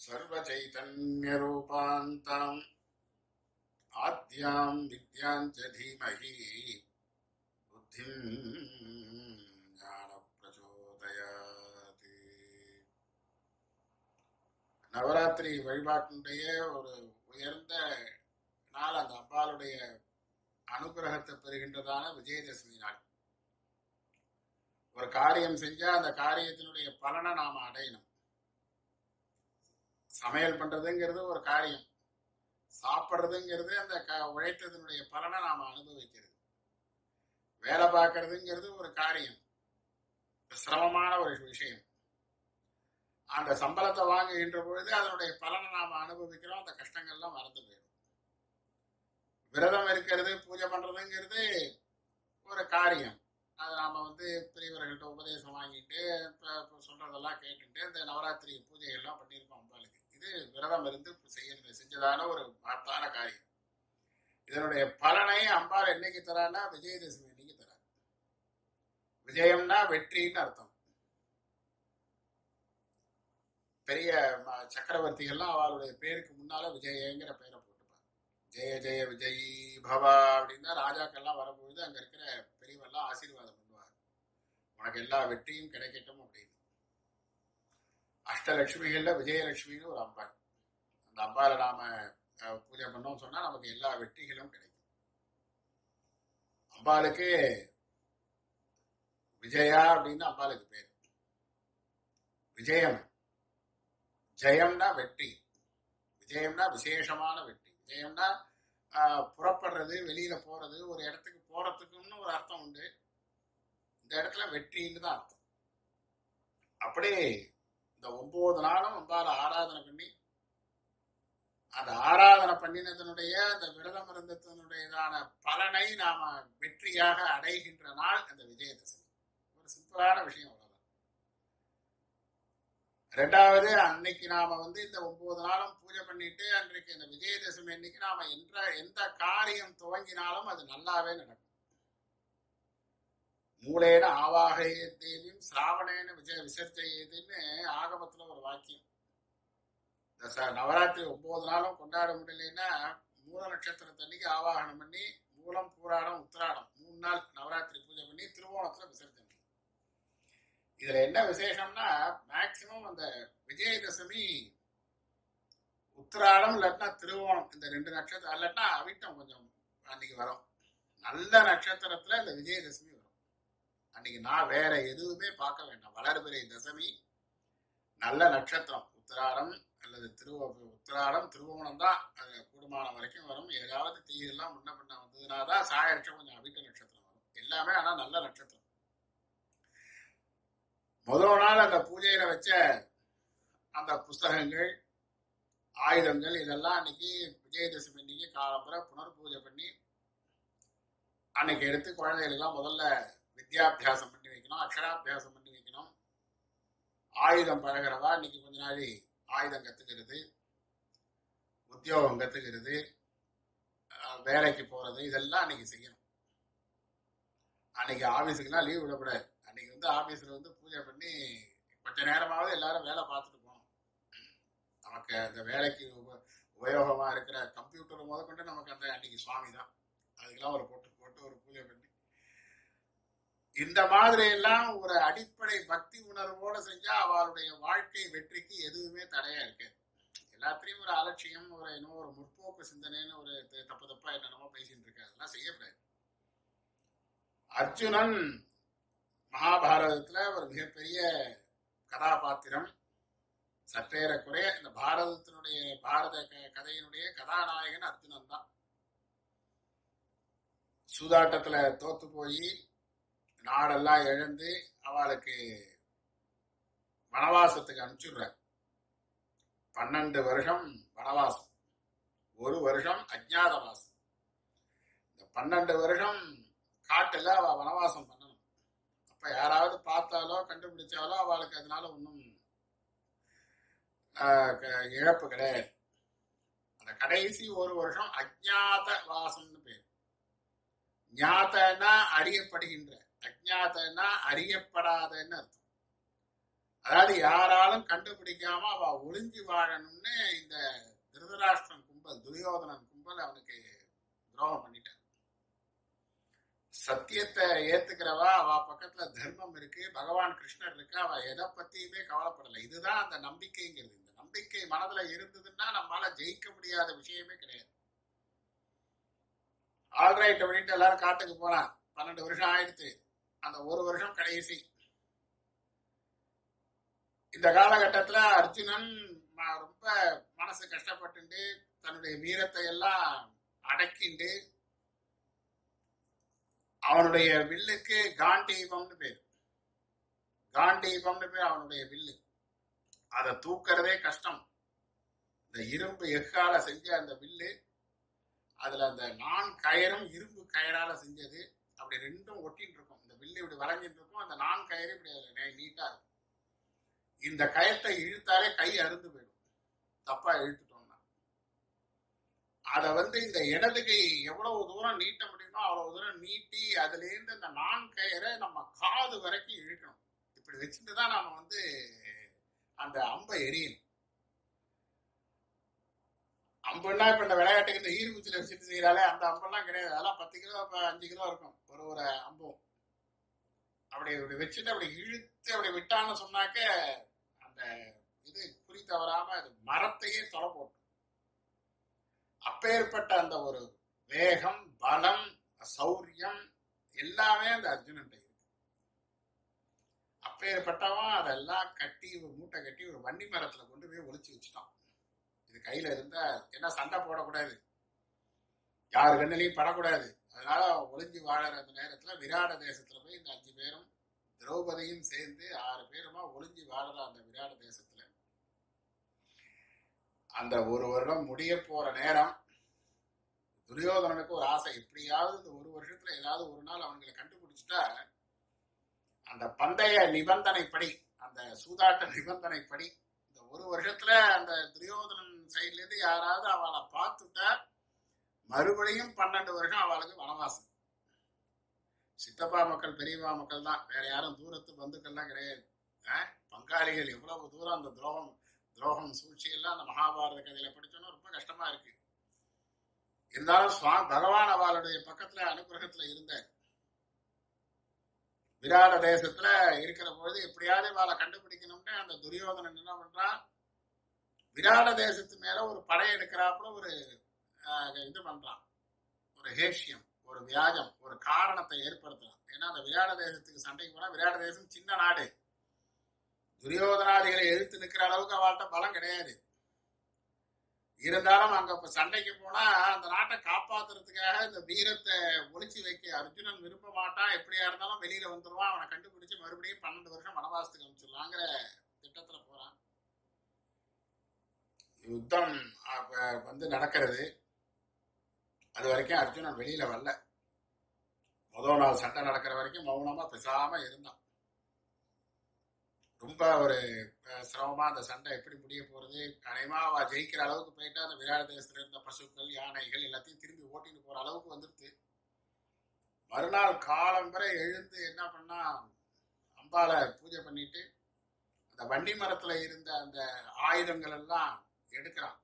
सर्वचैतन्यरूपान्ताम् आद्यां विद्यां च धीमहि बुद्धिं ஞானப்பிரச்சோதயாத். நவராத்திரி வழிபாட்டினுடைய ஒரு உயர்ந்த நாள் அந்த அம்பாளுடைய அனுகிரகத்தை பெறுகின்றதான விஜயதசமி நாள். ஒரு காரியம் செஞ்சா அந்த காரியத்தினுடைய பலனை நாம அடையணும். சமையல் பண்றதுங்கிறது ஒரு காரியம், சாப்பிட்றதுங்கிறது அந்த உழைத்ததனுடைய பலனை நாம அனுபவிக்கிறது. வேலை பார்க்கறதுங்கிறது ஒரு காரியம், சிரமமான ஒரு விஷயம். அந்த சம்பளத்தை வாங்குகின்ற பொழுது அதனுடைய பலனை நாம அனுபவிக்கிறோம், அந்த கஷ்டங்கள்லாம் மறந்து போயிடும். விரதம் இருக்கிறது, பூஜை பண்றதுங்கிறது ஒரு காரியம். அதை நாம பெரியவர்கள்ட்ட உபதேசம் வாங்கிட்டு சொல்றதெல்லாம் கேட்டுட்டு இந்த நவராத்திரி பூஜைகள்லாம் பண்ணியிருக்கோம் அம்பாளுக்கு. இது விரதம் இருந்து செஞ்சதான ஒரு மகத்தான காரியம். இதனுடைய பலனை அம்பாள் என்னைக்கு தரான்னா விஜயதசமி அன்னைக்கு தரார். விஜயம்னா வெற்றின்னு அர்த்தம். பெரிய சக்கரவர்த்திகள்லாம் அவளுடைய பேருக்கு முன்னால விஜயங்கிற பெயரை போட்டுப்பாங்க. ஜெய ஜெய விஜயி பவா அப்படின்னா ராஜாக்கள்லாம் வரும்பொழுது அங்க இருக்கிற பெரியவெல்லாம் ஆசீர்வாதம் பண்ணுவார், உனக்கு எல்லா வெற்றியும் கிடைக்கட்டும் அப்படின்னு. அஷ்டலட்சுமிகள்ல விஜயலட்சுமின்னு ஒரு அம்பாள். அந்த அம்பாளை நாம பூஜை பண்ணோம் சொன்னா நமக்கு எல்லா வெற்றிகளும் கிடைக்கும். அம்பாளுக்கு விஜயா அப்படின்னு அம்பாளுக்கு பேர். விஜயம், ஜெயம்னா வெற்றி, விஜயம்னா விசேஷமான வெற்றி. விஜயம்னா புறப்படுறது, வெளியில போறது, ஒரு இடத்துக்கு போறதுக்குன்னு ஒரு அர்த்தம் உண்டு. இந்த இடத்துல வெற்றின்னு தான் அர்த்தம். அப்படி இந்த 9 நாளும் அம்பால ஆராதனை பண்ணி, அந்த ஆராதனை பண்ணினதனுடைய அந்த விரதம் இருந்ததனுடையதான பலனை நாம வெற்றியாக அடைகின்ற நாள் அந்த விஜயதசமி. ஒரு சிம்பிளான விஷயம் அவ்வளவுதான். ரெண்டாவது, அன்னைக்கு நாம இந்த 9 நாளும் பூஜை பண்ணிட்டு அன்றைக்கு இந்த விஜயதசமி அன்னைக்கு நாம எந்த காரியம் துவங்கினாலும் அது நல்லாவே நடக்கும். மூலேன ஆவாகயத்தேவியும் சிராவணேன விசர்ஜயேதுன்னு ஆகமத்துல ஒரு வாக்கியம். இந்த நவராத்திரி 9 நாளும் கொண்டாட முடியலன்னா மூல நட்சத்திரத்தன்னைக்கு ஆவாகனம் பண்ணி மூலம், பூராடம், உத்திராடம் 3 நாள் நவராத்திரி பூஜை பண்ணி திருவோணத்துல விசர்ஜனை. இதுல என்ன விசேஷம்னா மேக்சிமம் அந்த விஜயதசமி உத்திராடம் இல்லாட்டினா திருவோணம், இந்த 2 நட்சத்திரம், இல்லாட்டினா அவிட்டம் கொஞ்சம் அன்னைக்கு வரும். நல்ல நட்சத்திரத்துல இந்த விஜயதசமி வரும். அன்னைக்கு நான் வேற எதுவுமே பார்க்க வேண்டாம். வளர்பிறை தசமி நல்ல நட்சத்திரம் உத்திராடம் அல்லது உத்திராடம், திருவோணம் தான் அது கூடுமான வரைக்கும் வரும். ஏதாவது தீயெல்லாம் முன்ன பண்ண வந்ததுனாதான் சாயரட்சம் கொஞ்சம் அவிட்ட நட்சத்திரம் வரும். எல்லாமே ஆனா நல்ல நட்சத்திரம். முதல் நாள் அந்த பூஜையில வச்ச அந்த புஸ்தகங்கள், ஆயுதங்கள் இதெல்லாம் அன்னைக்கு விஜயதசமி அன்னைக்கு காலம்புற புனர் பூஜை பண்ணி அன்னைக்கு எடுத்து குழந்தைகளுக்கெல்லாம் முதல்ல வித்யாபியாசம் பண்ணி வைக்கணும், அக்ஷராபியாசம் பண்ணி வைக்கணும். ஆயுதம் பழகிறவா இன்னைக்கு கொஞ்ச நாளி ஆயுதம் கத்துக்கிறது, உத்தியோகம் கத்துக்கிறது, வேலைக்கு போறது, இதெல்லாம் அன்னைக்கு செய்யணும். அன்னைக்கு ஆபீஸுக்குலாம் லீவ் விடக்கூடாது. அன்னைக்கு ஆபீஸ்ல பூஜை பண்ணி கொஞ்ச நேரமாவது எல்லாரும் வேலை பார்த்துட்டு போகணும். நமக்கு அந்த வேலைக்கு உபயோகமா இருக்கிற கம்ப்யூட்டர் முதற்கொண்டு நமக்கு அந்த அன்னைக்கு சுவாமி தான். அதுக்கெல்லாம் ஒரு போட்டு ஒரு பூஜை பண்ணி இந்த மாதிரி எல்லாம் ஒரு அடிப்படை பக்தி உணர்வோட செஞ்சா அவளுடைய வாழ்க்கை வெற்றிக்கு எதுவுமே தடையா இருக்கு. எல்லாத்திலையும் ஒரு அலட்சியம், ஒரு இன்னும் ஒரு முற்போக்கு சிந்தனைன்னு ஒரு தப்பா என்னென்னமோ பேசிட்டு இருக்கு. அதெல்லாம் செய்யக்கூடாது. அர்ஜுனன் மகாபாரதத்துல ஒரு மிகப்பெரிய கதாபாத்திரம். சற்றேறக்குறைய இந்த பாரத கதையினுடைய கதாநாயகன் அர்ஜுனன் தான். சூதாட்டத்துல தோத்து போய் நாடெல்லாம் இழந்து அவளுக்கு வனவாசத்துக்கு அனுப்பிச்சுடுற. 12 வருஷம் வனவாசம், 1 வருஷம் அஜ்ஞாதவாசம். இந்த 12 வருஷம் காட்டுல அவ வனவாசம் பண்ணணும். அப்ப யாராவது பார்த்தாலோ கண்டுபிடிச்சாலோ அவளுக்கு அதனால ஒன்றும் இழப்பு கிடையாது. அந்த கடைசி 1 வருஷம் அஜ்ஞாத வாசம்னு பேர். ஞாதனா அறியப்படுகின்ற, அஜ்ஞாதனா அறியப்படாதன்னு அர்த்தம். அதாவது யாராலும் கண்டுபிடிக்காம அவ ஒளிஞ்சு வாழணும்னு இந்த திருதராஷ்டிரன் கும்பல், துரியோதனன் கும்பல் அவனுக்கு துரோகம் பண்ணிட்டான். சத்தியத்தை ஏத்துக்கிறவா, அவ பக்கத்துல தர்மம் இருக்கு, பகவான் கிருஷ்ணர் இருக்கு, அவ எதை பத்தியுமே கவலைப்படலை. இதுதான் அந்த நம்பிக்கைங்கிறது. இந்த நம்பிக்கை மனதுல இருந்ததுன்னா நம்மளால ஜெயிக்க முடியாத விஷயமே கிடையாது. ஆல்ரைட் அப்படின்ட்டு எல்லாரும் காட்டுக்கு போலாம். 12 வருஷம் ஆயிடுச்சு. அந்த ஒரு வருஷம் கடைசி. இந்த காலகட்டத்துல அர்ஜுனன் ரொம்ப மனசு கஷ்டப்பட்டு தன்னுடைய வீரத்தை எல்லாம் அடக்கிண்டு அவனுடைய வில்லுக்கு காண்டீபம்னு பேர். காண்டீபம்னு பேர் அவனுடைய வில்லு. அதை தூக்கிறதே கஷ்டம். இந்த இரும்பு எஃகால செஞ்ச அந்த வில்லு, அதுல அந்த நான் கயரும் இரும்பு கயரால செஞ்சது. அப்படி ரெண்டும் ஒட்டின்னு இருக்கும். இந்த வில்லு இப்படி வளைஞ்சிட்டு இருக்கும், அந்த நான் கயிறு இப்படி நீட்டா இருக்கும். இந்த கயத்தை இழுத்தாலே கை அருந்து போயிடும், தப்பா இழுத்துட்டோம்னா. அதை இந்த இடது கை எவ்வளவு தூரம் நீட்ட முடியுமோ அவ்வளவு தூரம் நீட்டி அதுல இருந்து இந்த நான் கயிறை நம்ம காது வரைக்கும் இழுக்கணும். இப்படி வச்சுட்டுதான் நாம அந்த அம்பை எரியணும். அம்புன்னா இப்ப இந்த விளையாட்டுக்கு இந்த ஈர்க்குச்சில வச்சுட்டு செய்யறாலே அந்த அம்பெல்லாம் கிடையாது. அதெல்லாம் 10 கிலோ 5 கிலோ இருக்கும் ஒரு அம்பும். அப்படி வச்சுட்டு அப்படி இழுத்து அப்படி விட்டான்னு சொன்னாக்க அந்த இது குறி தவறாம அது மரத்தையே தொலை போட்டு. அப்பேற்பட்ட அந்த ஒரு வேகம், பலம், சௌரியம் எல்லாமே அந்த அர்ஜுனன் இருக்கு. அப்பேற்பட்டவன் அதெல்லாம் கட்டி ஒரு மூட்டை கட்டி ஒரு வன்னி மரத்துல கொண்டு போய் ஒளிச்சு வச்சுட்டான். இது கையில இருந்தா என்ன, சண்டை போடக்கூடாது, யாரு கண்ணிலையும் படக்கூடாது. அதனால ஒளிஞ்சு வாழற அந்த நேரத்துல விராட தேசத்துல போய் இந்த 5 பேரும் திரௌபதியும் சேர்ந்து 6 பேருமா ஒளிஞ்சு வாழற அந்த விராட தேசத்துல அந்த ஒரு வருடம் முடிய போற நேரம் துரியோதனனுக்கு ஒரு ஆசை. எப்படியாவது இந்த ஒரு வருஷத்துல ஏதாவது ஒரு நாள் அவங்களை கண்டுபிடிச்சிட்டா அந்த பந்தய நிபந்தனைப்படி, அந்த சூதாட்ட நிபந்தனைப்படி இந்த ஒரு வருஷத்துல அந்த துரியோதனன் சைட்ல இருந்து யாராவது அவளை பார்த்துட்டா மறுபடியும் 12 வருஷம் அவளுக்கு வனவாசம். சித்தப்பா மக்கள் பெரியப்பா மக்கள் தான், வேற யாரும் தூரத்து பந்துக்கள்லாம் கிடையாது. பங்காளிகள் எவ்வளவு தூரம் அந்த துரோகம் சூழ்ச்சி எல்லாம் அந்த மகாபாரத கதையில படிச்சோன்னா ரொம்ப கஷ்டமா இருக்கு. இருந்தாலும் பகவான் அவளுடைய பக்கத்துல அனுகிரகத்துல இருந்தார். விராட தேசத்துல இருக்கிற பொழுது எப்படியாவது அவளை கண்டுபிடிக்கணும்னு அந்த துரியோதனன் என்ன பண்றான், விராட தேசத்து மேல ஒரு படை எடுக்கிறாப்புல ஒரு இது பண்றான். ஒரு ஹேஷ்யம், ஒரு வியாஜம், ஒரு காரணத்தை ஏற்படுத்தலாம். ஏன்னா அந்த விராட தேசத்துக்கு சண்டைக்கு போனா, விராட தேசம் சின்ன நாடு, துரியோதனாதிகளை எழுத்து நிற்கிற அளவுக்கு அவள்கிட்ட பலம் கிடையாது. இருந்தாலும் அங்க சண்டைக்கு போனா அந்த நாட்டை காப்பாத்துறதுக்காக இந்த வீரத்தை ஒளிச்சு வைக்க அர்ஜுனன் விரும்ப மாட்டான். எப்படியா இருந்தாலும் வெளியில வந்துடுவான். அவனை கண்டுபிடிச்சு மறுபடியும் 12 வருஷம் வனவாசத்துக்கு அனுப்பிச்சிடலாங்கிற திட்டத்துல போறான். யுத்தம் நடக்கிறது. அது வரைக்கும் அர்ஜுனன் வெளியில வரல. முதல் நாள் சண்டை நடக்கிற வரைக்கும் மௌனமா பேசாம இருந்தான். ரொம்ப ஒரு சிரமமா அந்த சண்டை எப்படி முடிய போறது, கனைமா அவ ஜெயிக்கிற அளவுக்கு போயிட்டா அந்த விராட தேசத்துல இருந்த பசுக்கள், யானைகள் எல்லாத்தையும் திரும்பி ஓட்டிட்டு போற அளவுக்கு வந்துருச்சு. மறுநாள் காலம் வரை எழுந்து என்ன பண்ணா, அம்பால பூஜை பண்ணிட்டு அந்த வண்டி மரத்துல இருந்த அந்த ஆயுதங்கள் எல்லாம் எடுக்கிறான்.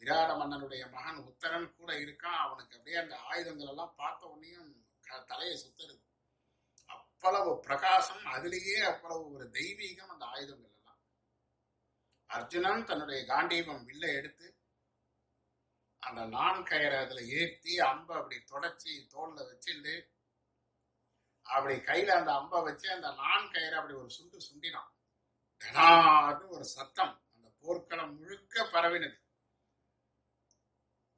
விராட மன்னனுடைய மகன் உத்தரன் கூட இருக்கான். அவனுக்கு அப்படியே அந்த ஆயுதங்கள் எல்லாம் பார்த்த உடனேயும் தலையை சுத்தருது. அவ்வளவு பிரகாசம், அதிலேயே அவ்வளவு ஒரு தெய்வீகம் அந்த ஆயுதங்கள் எல்லாம். அர்ஜுனன் தன்னுடைய காண்டீபம் வில்ல எடுத்து அந்த நான் கயிறை அதுல ஏற்றி அம்பை அப்படி தொடச்சி தோல்ல வச்சுட்டு அப்படி கையில அந்த அம்பை வச்சு அந்த நான் கயிறை அப்படி ஒரு சுண்டினான். ஒரு சத்தம் அந்த போர்க்களம் முழுக்க பரவினது.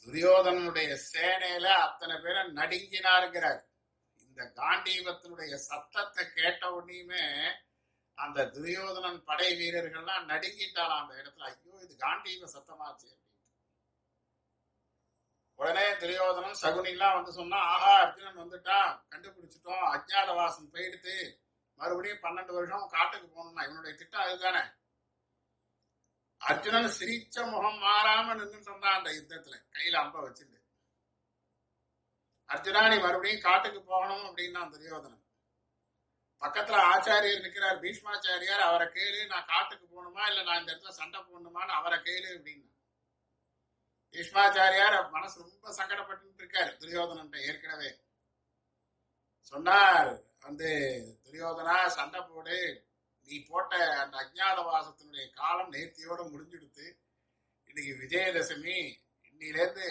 துரியோதனனுடைய சேனையில அத்தனை பேரை நடுங்கினாருங்கிறார். இந்த காண்டீபத்தினுடைய சத்தத்தை கேட்ட உடனேயுமே அந்த துரியோதனன் படை வீரர்கள்லாம் நடுங்கிட்டாலாம் அந்த இடத்துல. ஐயோ, இது காண்டீப சத்தமாச்சு. உடனே துரியோதனன் சகுனிலாம் சொன்னா, ஆஹா அர்ஜுனன் வந்துட்டான், கண்டுபிடிச்சிட்டோம், அஜ்ஞாதவாசம் போயிடுத்து, மறுபடியும் 12 வருஷம் காட்டுக்கு போகணும்னா இவனுடைய திட்டம் அதுதானே. அர்ஜுனன் சிரிச்ச முகம் மாறாம நின்றுட்டு இருந்தான் அந்த யுத்தத்துல கையில அம்ப வச்சுட்டு. அர்ஜுனா, நீ மறுபடியும் காட்டுக்கு போகணும் அப்படின்னா துரியோதனன். பக்கத்துல ஆச்சாரியர் நிற்கிறார், பீஷ்மாச்சாரியார். அவரை கேளு, நான் காட்டுக்கு போகணுமா இல்ல நான் இந்த இடத்துல சண்டை போடணுமான்னு அவரை கேளு அப்படின்னு. பீஷ்மாச்சாரியார் மனசு ரொம்ப சங்கடப்பட்டு இருக்காரு துரியோதனன் ஏற்கனவே. சொன்னார் வந்து, துரியோதனா சண்டை போடு, நீ போட்ட அந்த அஜ்ஞாதவாசத்தினுடைய காலம் நேர்த்தியோட முடிஞ்சுடுத்து, இன்னைக்கு விஜயதசமி, இன்னிலேருந்து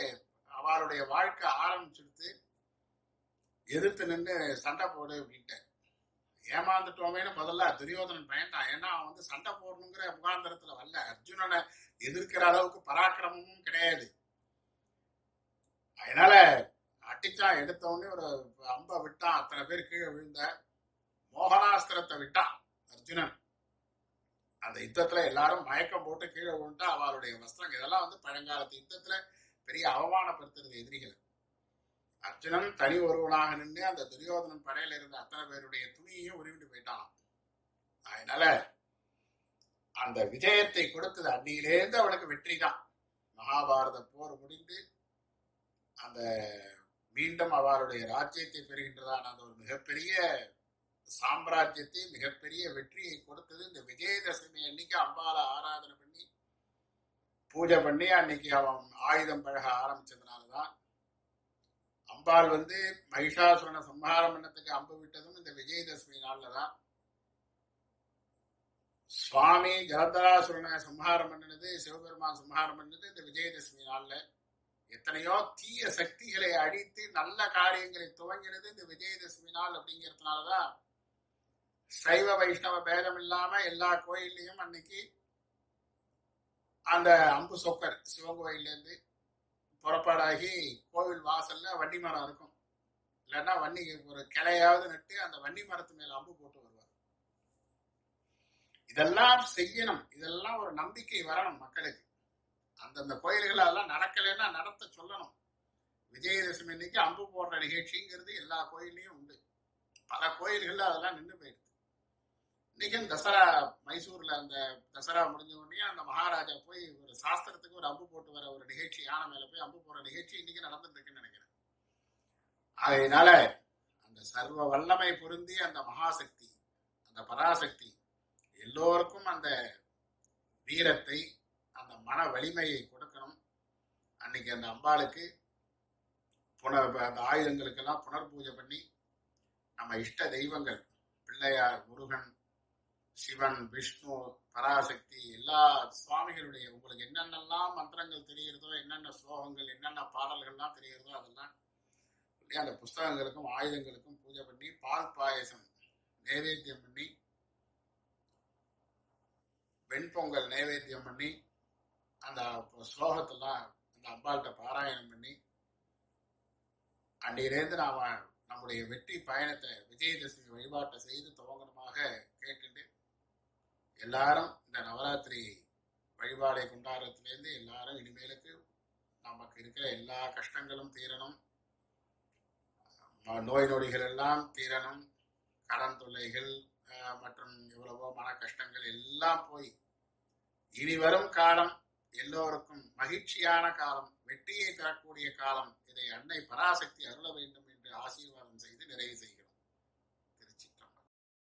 அவளுடைய வாழ்க்கை ஆரம்பிச்சுடுத்து, எதிர்த்து நின்று சண்டை போடு அப்படின்ட்டு. ஏமாந்துட்டோமேனு முதல்ல துரியோதனன் பயன்டான். ஏன்னா அவன் வந்து சண்டை போடணுங்கிற முகாந்திரத்துல வரல, அர்ஜுனனை எதிர்க்கிற அளவுக்கு பராக்கிரமும் கிடையாது. அதனால அட்டிச்சான், எடுத்த உடனே ஒரு அம்பை விட்டான், அத்தனை பேர் கீழே விழுந்த. மோகனாஸ்திரத்தை விட்டான் அர்ஜுனன். அந்த யுத்தத்துல எல்லாரும் மயக்கம் போட்டு கீழே விழுந்தா அவளுடைய வஸ்திரம். இதெல்லாம் வந்து பழங்காலத்து யுத்தத்துல பெரிய அவமானப்படுத்துறது எதிரிகள். அர்ஜுனன் தனி ஒருவனாக நின்று அந்த துரியோதனன் படையில இருந்த அத்தனை பேருடைய துணியையும் உருவிட்டு போயிட்டான். அதனால அந்த விஜயத்தை கொடுத்தது அன்னியிலேருந்து அவனுக்கு வெற்றி தான். மகாபாரத போர் முடிந்து அந்த மீண்டும் அவருடைய ராஜ்யத்தை பெறுகின்றதான அந்த ஒரு மிகப்பெரிய சாம்ராஜ்யத்தை, மிகப்பெரிய வெற்றியை கொடுத்தது இந்த விஜயதசமி அன்னைக்கு. அம்பால ஆராதனை பண்ணி பூஜை பண்ணி அன்னைக்கு அவன் ஆயுதம் பழக ஆரம்பிச்சதுனாலதான். அம்பாள் வந்து மகிஷாசுரனை சம்ஹாரம் பண்ணத்துக்கு அம்பு விட்டதும் இந்த விஜயதசமி நாள்லதான். சுவாமி ஜலந்தராசுரனை சம்ஹாரம் பண்ணினது, சிவபெருமான் சம்ஹாரம் பண்ணது இந்த விஜயதசமி நாள்ல. எத்தனையோ தீய சக்திகளை அழித்து நல்ல காரியங்களை துவங்கினது இந்த விஜயதசமி நாள் அப்படிங்கிறதுனாலதான் சைவ வைஷ்ணவ பேதம் இல்லாம எல்லா கோயில்லையும் அன்னைக்கு அந்த அம்பு சொக்கர் சிவன் கோயில்ல இருந்து புறப்பாடாகி கோவில் வாசல்ல வன்னி மரம் இருக்கும். இல்லைன்னா வன்னி ஒரு கிளையாவது நட்டு அந்த வன்னி மரத்து மேல அம்பு போட்டு வருவார். இதெல்லாம் செய்யணும், இதெல்லாம் ஒரு நம்பிக்கை வரணும் மக்களுக்கு. அந்தந்த கோயில்கள் அதெல்லாம் நடக்கலைன்னா நடத்த சொல்லணும். விஜயதசமி இன்னைக்கு அம்பு போடுற நிகழ்ச்சிங்கிறது எல்லா கோயில்லையும் உண்டு. பல கோயில்கள்ல அதெல்லாம் நின்று போயிடுது. இன்னைக்கு தசரா மைசூர்ல அந்த தசரா முடிஞ்ச உடனே அந்த மகாராஜா போய் ஒரு சாஸ்திரத்துக்கு ஒரு அம்பு போட்டு வர ஒரு நிகழ்ச்சி, யானை மேல போய் அம்பு போடுற நிகழ்ச்சி இன்னைக்கு நடந்துட்டு இருக்குன்னு நினைக்கிறேன். அதனால அந்த சர்வ வல்லமை பொருந்தி அந்த மகாசக்தி, அந்த பராசக்தி எல்லோருக்கும் அந்த வீரத்தை, அந்த மன வலிமையை கொடுக்கணும். அன்னைக்கு அந்த அம்பாளுக்கு அந்த ஆயுதங்களுக்கெல்லாம் புனர் பூஜை பண்ணி நம்ம இஷ்ட தெய்வங்கள் பிள்ளையார், முருகன், சிவன், விஷ்ணு, பராசக்தி, எல்லா சுவாமிகளுடைய உங்களுக்கு என்னென்னலாம் மந்திரங்கள் தெரிகிறதோ, என்னென்ன ஸ்லோகங்கள், என்னென்ன பாடல்கள்லாம் தெரிகிறதோ அதெல்லாம் அந்த புஸ்தகங்களுக்கும் ஆயுதங்களுக்கும் பூஜை பண்ணி பால் பாயசம் நைவேத்தியம் பண்ணி, வெண்பொங்கல் நைவேத்தியம் பண்ணி, அந்த ஸ்லோகத்தெல்லாம் அந்த அம்பாள்கிட்ட பாராயணம் பண்ணி, அன்றையிலேருந்து நாம நம்முடைய வெற்றி பயணத்தை விஜயதசமி வழிபாட்டை செய்து துவங்கணுமாக கேட்டுட்டு, எல்லாரும் இந்த நவராத்திரி வழிபாடை கொண்டாடுறதுலேருந்து எல்லாரும் இனிமேலுக்கு நமக்கு இருக்கிற எல்லா கஷ்டங்களும் தீரணும், நோய் நொடிகள் எல்லாம் தீரணும், கடன் தொல்லைகள் மற்றும் எவ்வளவோ மன கஷ்டங்கள் எல்லாம் போய் இனி வரும் காலம் எல்லோருக்கும் மகிழ்ச்சியான காலம், வெற்றியை தரக்கூடிய காலம். இதை அன்னை பராசக்தி அருள வேண்டும் என்று ஆசீர்வாதம் செய்து நிறைவு செய்யும்.